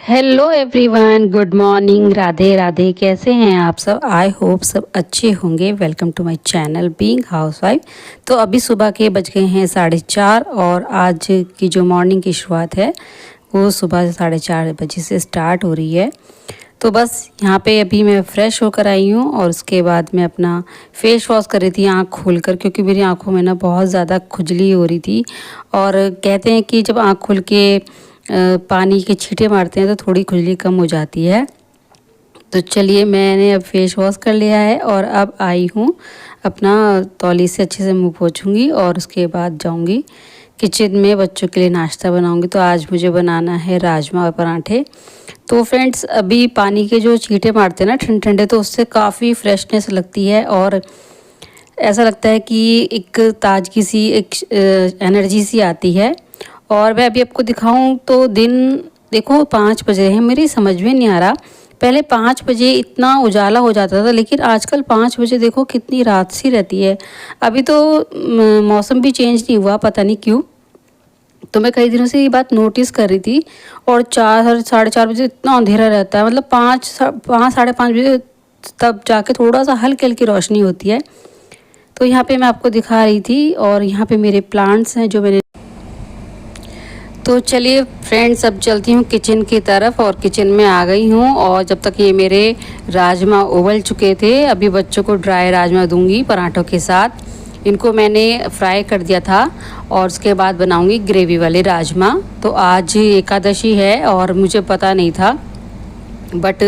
Hello everyone, good morning, Radhe Radhe. कैसे हैं आप सब? आई होप सब अच्छे होंगे। Welcome to my channel being housewife. तो अभी सुबह के बज गए हैं 4:30 और आज की जो मॉर्निंग की शुरुआत है वो सुबह 4:30 बजे से स्टार्ट हो रही है। तो बस यहाँ पे अभी मैं फ़्रेश होकर आई हूँ और उसके बाद मैं अपना फेस वॉश कर रही थी आँख खोलकर, क्योंकि मेरी आँखों में ना बहुत ज़्यादा खुजली हो रही थी। और कहते हैं कि जब आँख खुल के पानी के छींटे मारते हैं तो थोड़ी खुजली कम हो जाती है। तो चलिए, मैंने अब फेस वॉश कर लिया है और अब आई हूँ अपना तौली से अच्छे से मुँह पोंछूंगी और उसके बाद जाऊँगी किचन में बच्चों के लिए नाश्ता बनाऊँगी। तो आज मुझे बनाना है राजमा और पराठे। तो फ्रेंड्स, अभी पानी के जो छींटे मारते हैं ना ठंडे ठंडे, तो उससे काफ़ी फ्रेशनेस लगती है और ऐसा लगता है कि एक ताजगी सी, एक एनर्जी सी आती है। और मैं अभी आपको दिखाऊं तो दिन देखो 5 बजे हैं, मेरी समझ में नहीं आ रहा। पहले 5 बजे इतना उजाला हो जाता था, लेकिन आजकल 5 बजे देखो कितनी रात सी रहती है। अभी तो मौसम भी चेंज नहीं हुआ, पता नहीं क्यों। तो मैं कई दिनों से ये बात नोटिस कर रही थी। और 4 साढ़े 4 बजे इतना अंधेरा रहता है, मतलब 5 साढ़े 5 बजे तब जाके थोड़ा सा हल्की हल्की रोशनी होती है। तो यहाँ पे मैं आपको दिखा रही थी और यहाँ पे मेरे प्लांट्स हैं जो मैंने। तो चलिए फ्रेंड्स, अब चलती हूँ किचन की तरफ और किचन में आ गई हूँ। और जब तक ये मेरे राजमा उबल चुके थे, अभी बच्चों को ड्राई राजमा दूंगी पराठों के साथ। इनको मैंने फ्राई कर दिया था और उसके बाद बनाऊंगी ग्रेवी वाले राजमा। तो आज एकादशी है और मुझे पता नहीं था, बट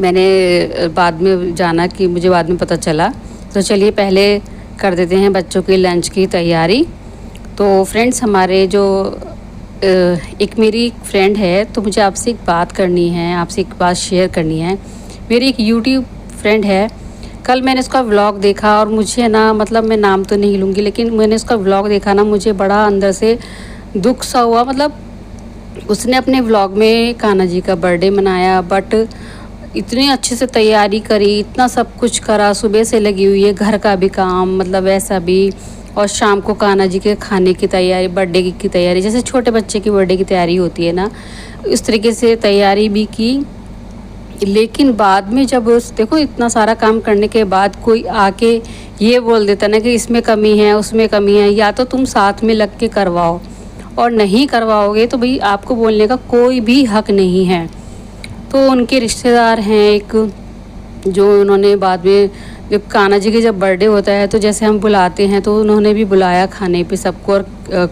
मैंने बाद में जाना कि मुझे बाद में पता चला। तो चलिए पहले कर देते हैं बच्चों की लंच की तैयारी। तो फ्रेंड्स, हमारे जो एक मेरी फ्रेंड है, तो मुझे आपसे एक बात करनी है, आपसे एक बात शेयर करनी है। मेरी एक यूट्यूब फ्रेंड है, कल मैंने उसका व्लॉग देखा और मुझे ना, मतलब मैं नाम तो नहीं लूँगी, लेकिन मैंने उसका व्लॉग देखा ना, मुझे बड़ा अंदर से दुख सा हुआ। मतलब उसने अपने व्लॉग में कान्हा जी का बर्थडे मनाया, बट इतनी अच्छे से तैयारी करी, इतना सब कुछ करा, सुबह से लगी हुई है, घर का भी काम, मतलब वैसा भी। और शाम को कान्हा जी के खाने की तैयारी, बर्थडे की तैयारी, जैसे छोटे बच्चे की बर्थडे की तैयारी होती है ना, इस तरीके से तैयारी भी की। लेकिन बाद में जब देखो इतना सारा काम करने के बाद कोई आके ये बोल देता ना कि इसमें कमी है, उसमें कमी है, या तो तुम साथ में लग के करवाओ, और नहीं करवाओगे तो भाई आपको बोलने का कोई भी हक नहीं है। तो उनके रिश्तेदार हैं एक, जो उन्होंने बाद में, जब कान्हा जी के जब बर्थडे होता है तो जैसे हम बुलाते हैं, तो उन्होंने भी बुलाया खाने पे सबको, और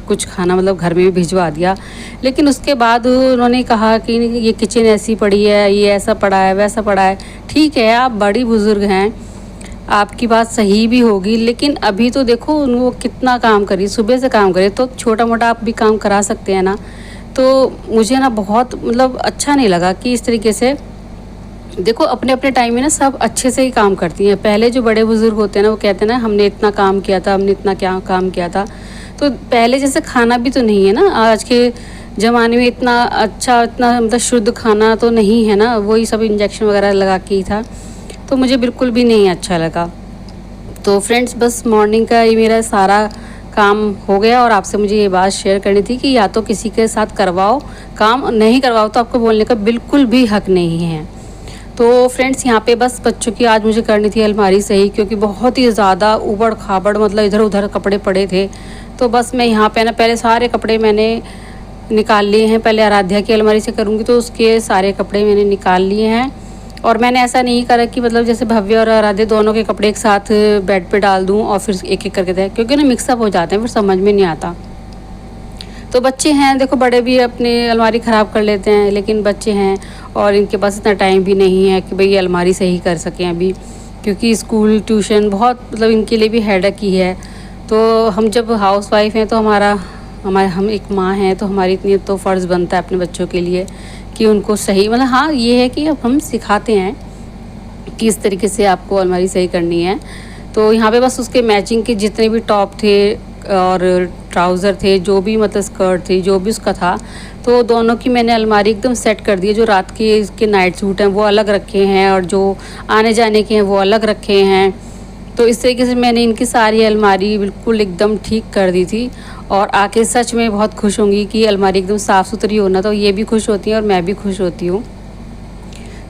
कुछ खाना मतलब घर में भी भिजवा दिया। लेकिन उसके बाद उन्होंने कहा कि ये किचन ऐसी पड़ी है, ये ऐसा पड़ा है, वैसा पड़ा है। ठीक है, आप बड़ी बुज़ुर्ग हैं, आपकी बात सही भी होगी, लेकिन अभी तो देखो वो कितना काम करी, सुबह से काम करे, तो छोटा मोटा आप भी काम करा सकते हैं ना। तो मुझे ना बहुत, मतलब अच्छा नहीं लगा कि इस तरीके से। देखो अपने अपने टाइम में ना सब अच्छे से ही काम करती हैं। पहले जो बड़े बुजुर्ग होते हैं ना, वो कहते हैं ना हमने इतना काम किया था, हमने इतना क्या काम किया था। तो पहले जैसे खाना भी तो नहीं है ना आज के ज़माने में, इतना अच्छा, इतना मतलब शुद्ध खाना तो नहीं है ना, वही सब इंजेक्शन वगैरह लगा के ही था। तो मुझे बिल्कुल भी नहीं अच्छा लगा। तो फ्रेंड्स, बस मॉर्निंग का ये मेरा सारा काम हो गया और आपसे मुझे ये बात शेयर करनी थी कि या तो किसी के साथ करवाओ काम, नहीं करवाओ तो आपको बोलने का बिल्कुल भी हक नहीं है। तो फ्रेंड्स, यहाँ पे बस बच्चों की आज मुझे करनी थी अलमारी सही, क्योंकि बहुत ही ज़्यादा उबड़ खाबड़, मतलब इधर उधर कपड़े पड़े थे। तो बस मैं यहाँ पे ना पहले सारे कपड़े मैंने निकाल लिए हैं। पहले आराध्या की अलमारी से करूँगी, तो उसके सारे कपड़े मैंने निकाल लिए हैं। और मैंने ऐसा नहीं करा कि मतलब जैसे भव्य और आराध्या दोनों के कपड़े एक साथ बेड पे डाल दूँ और फिर एक एक करके दें, क्योंकि ना मिक्सअप हो जाते हैं, फिर समझ में नहीं आता। तो बच्चे हैं, देखो बड़े भी अपने अलमारी ख़राब कर लेते हैं, लेकिन बच्चे हैं और इनके पास इतना टाइम भी नहीं है कि भाई अलमारी सही कर सकें अभी, क्योंकि स्कूल ट्यूशन बहुत, मतलब इनके लिए भी हेडेक ही है। तो हम जब हाउस वाइफ हैं तो हम एक माँ हैं, तो हमारी इतनी तो फ़र्ज़ बनता है अपने बच्चों के लिए कि उनको सही, मतलब हाँ ये है कि अब हम सिखाते हैं कि इस तरीके से आपको अलमारी सही करनी है। तो यहाँ पे बस उसके मैचिंग के जितने भी टॉप थे और ट्राउज़र थे, जो भी मतलब स्कर्ट थी, जो भी उसका था, तो दोनों की मैंने अलमारी एकदम सेट कर दी है। जो रात के इसके नाइट सूट हैं वो अलग रखे हैं और जो आने जाने के हैं वो अलग रखे हैं। तो इस तरीके से मैंने इनकी सारी अलमारी बिल्कुल एकदम ठीक कर दी थी। और आके सच में बहुत खुश होंगी कि अलमारी एकदम साफ़ सुथरी होना, तो ये भी खुश होती हैं और मैं भी खुश होती हूँ।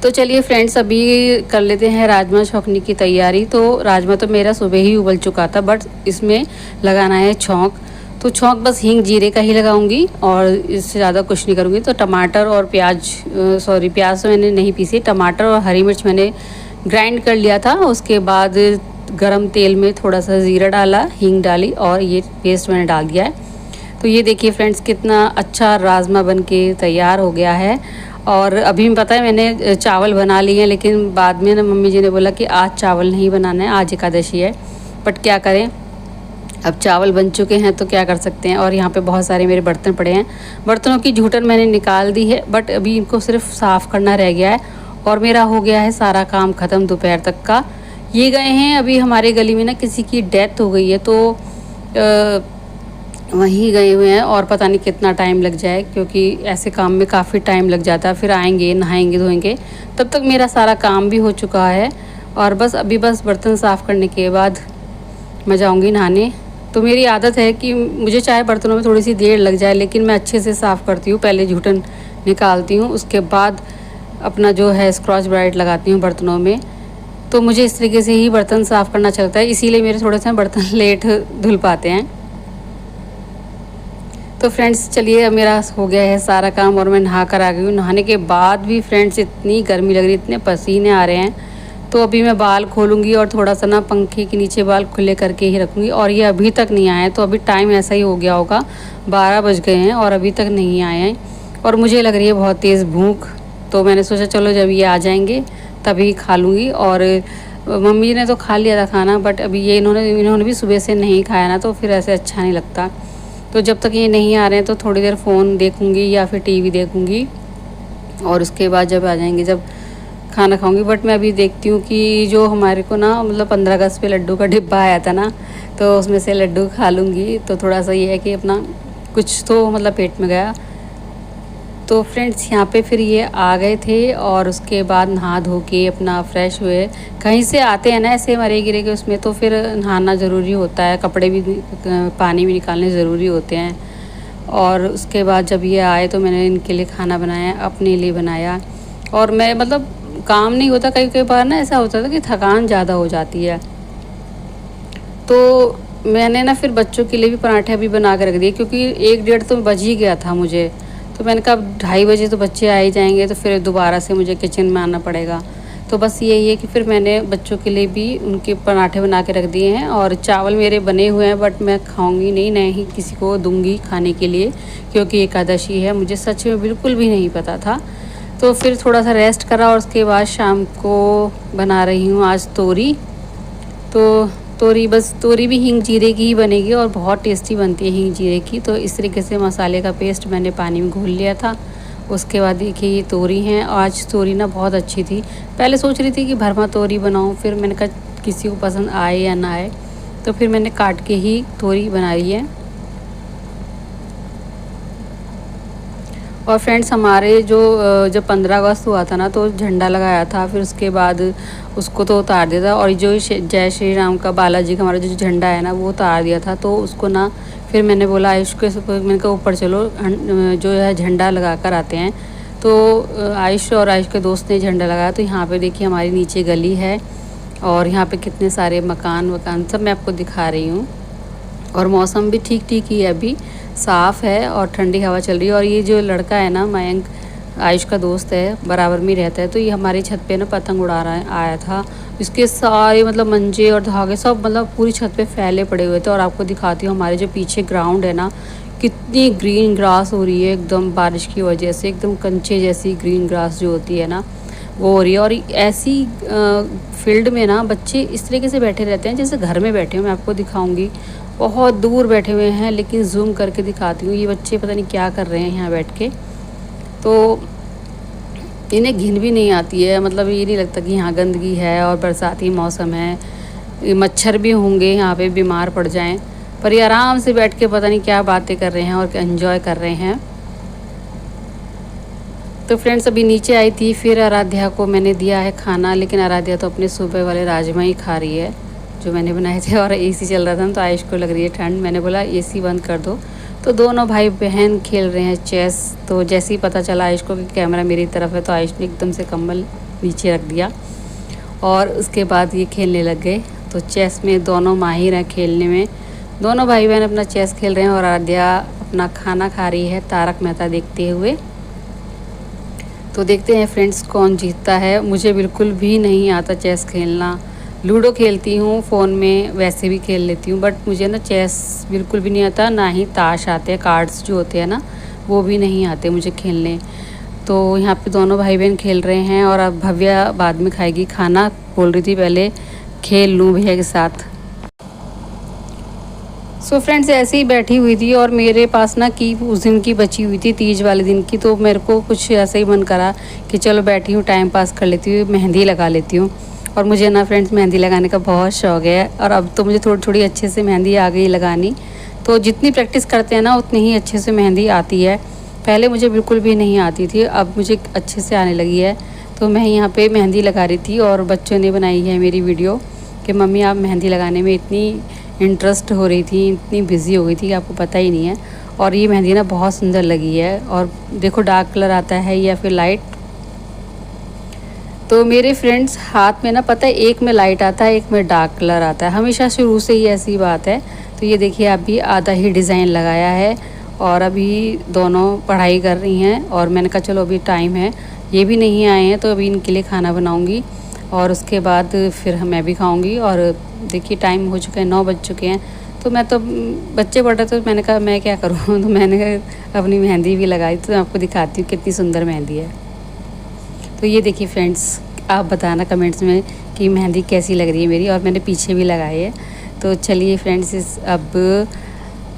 तो चलिए फ्रेंड्स, अभी कर लेते हैं राजमा छौंकने की तैयारी। तो राजमा तो मेरा सुबह ही उबल चुका था, बट इसमें लगाना है छौंक। तो छौंक बस हींग जीरे का ही लगाऊंगी और इससे ज़्यादा कुछ नहीं करूँगी। तो टमाटर और प्याज, प्याज तो मैंने नहीं पीसी, टमाटर और हरी मिर्च मैंने ग्राइंड कर लिया था। उसके बाद गरम तेल में थोड़ा सा ज़ीरा डाला, हींग डाली और ये पेस्ट मैंने डाल दिया है। तो ये देखिए फ्रेंड्स, कितना अच्छा राजमा बन के तैयार हो गया है। और अभी पता है मैंने चावल बना लिए हैं, लेकिन बाद में ना मम्मी जी ने बोला कि आज चावल नहीं बनाना है, आज एकादशी है। बट क्या करें, अब चावल बन चुके हैं तो क्या कर सकते हैं। और यहाँ पे बहुत सारे मेरे बर्तन पड़े हैं, बर्तनों की झूठन मैंने निकाल दी है, बट अभी इनको सिर्फ साफ़ करना रह गया है और मेरा हो गया है सारा काम ख़त्म दोपहर तक का। ये गए हैं अभी, हमारे गली में ना किसी की डेथ हो गई है, तो वहीं गए हुए हैं और पता नहीं कितना टाइम लग जाए, क्योंकि ऐसे काम में काफ़ी टाइम लग जाता है। फिर आएंगे, नहाएंगे, धोएंगे, तब तक मेरा सारा काम भी हो चुका है। और बस अभी बस बर्तन साफ़ करने के बाद मैं जाऊंगी नहाने। तो मेरी आदत है कि मुझे चाहे बर्तनों में थोड़ी सी देर लग जाए, लेकिन मैं अच्छे से साफ़ करती हूँ। पहले झूठन निकालती हूँ, उसके बाद अपना जो है स्क्रॉच ब्राइट लगाती हूँ बर्तनों में। तो मुझे इस तरीके से ही बर्तन साफ़ करना चलता है, इसीलिए मेरे थोड़े से बर्तन लेट धुल पाते हैं। तो फ्रेंड्स चलिए, अब मेरा हो गया है सारा काम और मैं नहा कर आ गई हूँ। नहाने के बाद भी फ्रेंड्स इतनी गर्मी लग रही है, इतने पसीने आ रहे हैं। तो अभी मैं बाल खोलूँगी और थोड़ा सा ना पंखे के नीचे बाल खुले करके ही रखूँगी। और ये अभी तक नहीं आए हैं, तो अभी टाइम ऐसा ही हो गया होगा, 12 बज गए हैं और अभी तक नहीं आए हैं। और मुझे लग रही है बहुत तेज़ भूख, तो मैंने सोचा चलो जब ये आ जाएंगे तभी खा लूँगी। और मम्मी ने तो खा लिया था खाना, बट अभी ये इन्होंने भी सुबह से नहीं खाया ना, तो फिर ऐसे अच्छा नहीं लगता। तो जब तक ये नहीं आ रहे हैं तो थोड़ी देर फ़ोन देखूँगी या फिर टीवी देखूँगी, और उसके बाद जब आ जाएंगे जब खाना खाऊंगी। बट मैं अभी देखती हूँ कि जो हमारे को ना मतलब 15 अगस्त पे लड्डू का डिब्बा आया था ना, तो उसमें से लड्डू खा लूँगी। तो थोड़ा सा ये है कि अपना कुछ तो मतलब पेट में गया। तो फ्रेंड्स यहाँ पे फिर ये आ गए थे और उसके बाद नहा धो के अपना फ्रेश हुए। कहीं से आते हैं ना ऐसे मरे गिरे के उसमें, तो फिर नहाना ज़रूरी होता है, कपड़े भी पानी भी निकालने ज़रूरी होते हैं। और उसके बाद जब ये आए तो मैंने इनके लिए खाना बनाया, अपने लिए बनाया। और मैं मतलब काम नहीं होता, कई कई बार ना ऐसा होता था कि थकान ज़्यादा हो जाती है, तो मैंने ना फिर बच्चों के लिए भी पराठे अभी बना के रख दिए, क्योंकि 1 डेढ़ तो बज ही गया था मुझे। तो मैंने कहा अब 2:30 बजे तो बच्चे आ ही जाएंगे, तो फिर दोबारा से मुझे किचन में आना पड़ेगा। तो बस यही है कि फिर मैंने बच्चों के लिए भी उनके पराठे बना के रख दिए हैं। और चावल मेरे बने हुए हैं, बट मैं खाऊंगी नहीं, नहीं ही किसी को दूंगी खाने के लिए, क्योंकि एकादशी है। मुझे सच में बिल्कुल भी नहीं पता था। तो फिर थोड़ा सा रेस्ट करा और उसके बाद शाम को बना रही हूँ आज तोरी। तो तोरी भी हींग जीरे की ही बनेगी और बहुत टेस्टी बनती है हींग जीरे की। तो इस तरीके से मसाले का पेस्ट मैंने पानी में घोल लिया था। उसके बाद देखिए ये तोरी हैं, आज तोरी ना बहुत अच्छी थी। पहले सोच रही थी कि भरमा तोरी बनाऊं, फिर मैंने कहा किसी को पसंद आए या ना आए, तो फिर मैंने काट के ही तोरी बनाई है। और फ्रेंड्स हमारे जब 15 अगस्त हुआ था ना, तो झंडा लगाया था, फिर उसके बाद उसको तो उतार दिया था। और जो जय श्री राम का, बालाजी का हमारा जो झंडा है ना, वो उतार दिया था। तो उसको ना फिर मैंने बोला आयुष के, मैंने कहा ऊपर चलो जो है झंडा लगा कर आते हैं। तो आयुष और आयुष के दोस्त ने झंडा लगाया। तो यहाँ पे देखिए हमारी नीचे गली है और यहाँ पे कितने सारे मकान सब मैं आपको दिखा रही हूँ। और मौसम भी ठीक ठीक ही है, अभी साफ़ है और ठंडी हवा चल रही है। और ये जो लड़का है ना, मयंक, आयुष का दोस्त है, बराबर में रहता है। तो ये हमारी छत पे ना पतंग उड़ा रहा आया था। इसके सारे मतलब मंजे और धागे सब मतलब पूरी छत पे फैले पड़े हुए थे। और आपको दिखाती हूँ हमारे जो पीछे ग्राउंड है ना, कितनी ग्रीन ग्रास हो रही है एकदम, बारिश की वजह से एकदम कंचे जैसी ग्रीन ग्रास जो होती है ना, वो हो रही है। और ऐसी फील्ड में ना बच्चे इस तरीके से बैठे रहते हैं जैसे घर में बैठे हुए। मैं आपको दिखाऊंगी, बहुत दूर बैठे हुए हैं, लेकिन जूम करके दिखाती हूँ। ये बच्चे पता नहीं क्या कर रहे हैं यहाँ बैठ के। तो इन्हें घिन भी नहीं आती है, मतलब ये नहीं लगता कि यहाँ गंदगी है और बरसाती मौसम है, मच्छर भी होंगे यहाँ पे, बीमार पड़ जाएं। पर ये आराम से बैठ के पता नहीं क्या बातें कर रहे हैं और एंजॉय कर रहे हैं। तो फ्रेंड्स अभी नीचे आई थी, फिर आराध्या को मैंने दिया है खाना, लेकिन आराध्या तो अपने सुबह वाले राजमा ही खा रही है। जो मैंने बनाए थे, और एसी चल रहा था ना, तो आयुष को लग रही है ठंड। मैंने बोला एसी बंद कर दो। तो दोनों भाई बहन खेल रहे हैं चेस। तो जैसे ही पता चला आयुष को कि कैमरा मेरी तरफ है, तो आयुष ने एकदम से कम्बल नीचे रख दिया और उसके बाद ये खेलने लग गए। तो चेस में दोनों माहिर हैं खेलने में। दोनों भाई बहन अपना चेस खेल रहे हैं और आराध्या अपना खाना खा रही है तारक मेहता देखते हुए। तो देखते हैं फ्रेंड्स कौन जीतता है। मुझे बिल्कुल भी नहीं आता चेस खेलना। लूडो खेलती हूँ फ़ोन में, वैसे भी खेल लेती हूँ, बट मुझे ना चेस बिल्कुल भी नहीं आता, ना ही ताश आते हैं, कार्ड्स जो होते हैं ना वो भी नहीं आते मुझे खेलने। तो यहाँ पे दोनों भाई बहन खेल रहे हैं और अब भव्या बाद में खाएगी खाना। बोल रही थी पहले खेल लूँ भैया के साथ। सो फ्रेंड्स ऐसे ही बैठी हुई थी और मेरे पास ना की उस दिन की बची हुई थी, तीज वाले दिन की। तो मेरे को कुछ ऐसे ही मन करा कि चलो बैठी हूँ टाइम पास कर लेती हूँ, मेहंदी लगा लेती हूँ। और मुझे ना फ्रेंड्स मेहंदी लगाने का बहुत शौक़ है और अब तो मुझे थोड़ी थोड़ी अच्छे से मेहंदी आ गई लगानी। तो जितनी प्रैक्टिस करते हैं ना उतनी ही अच्छे से मेहंदी आती है। पहले मुझे बिल्कुल भी नहीं आती थी, अब मुझे अच्छे से आने लगी है। तो मैं यहाँ पे मेहंदी लगा रही थी और बच्चों ने बनाई है मेरी वीडियो कि मम्मी आप मेहंदी लगाने में इतनी इंटरेस्ट हो रही थी, इतनी बिज़ी हो गई थी कि आपको पता ही नहीं है। और ये मेहंदी ना बहुत सुंदर लगी है और देखो डार्क कलर आता है या फिर लाइट। तो मेरे फ्रेंड्स हाथ में ना पता है एक में लाइट आता है, एक में डार्क कलर आता है, हमेशा शुरू से ही ऐसी बात है। तो ये देखिए अभी आधा ही डिज़ाइन लगाया है और अभी दोनों पढ़ाई कर रही हैं और मैंने कहा चलो अभी टाइम है, ये भी नहीं आए हैं तो अभी इनके लिए खाना बनाऊंगी और उसके बाद फिर मैं भी खाऊंगी। और देखिए टाइम हो चुका है, 9 बज चुके हैं। तो मैं तो बच्चे पढ़ रहे थे, तो मैंने कहा मैं क्या करूँ तो मैंने अपनी मेहंदी भी लगाई। तो मैं आपको दिखाती हूँ कितनी सुंदर मेहंदी है। तो ये देखिए फ्रेंड्स, आप बताना कमेंट्स में कि मेहंदी कैसी लग रही है मेरी, और मैंने पीछे भी लगाई है। तो चलिए फ्रेंड्स, अब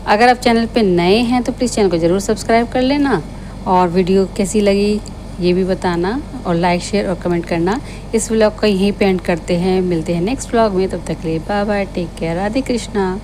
अगर आप चैनल पे नए हैं तो प्लीज़ चैनल को ज़रूर सब्सक्राइब कर लेना और वीडियो कैसी लगी ये भी बताना और लाइक शेयर और कमेंट करना। इस व्लॉग को यहीं पे एंड करते हैं, मिलते हैं नेक्स्ट व्लॉग में। तब तक के लिए bye bye, take care, Radhe Krishna.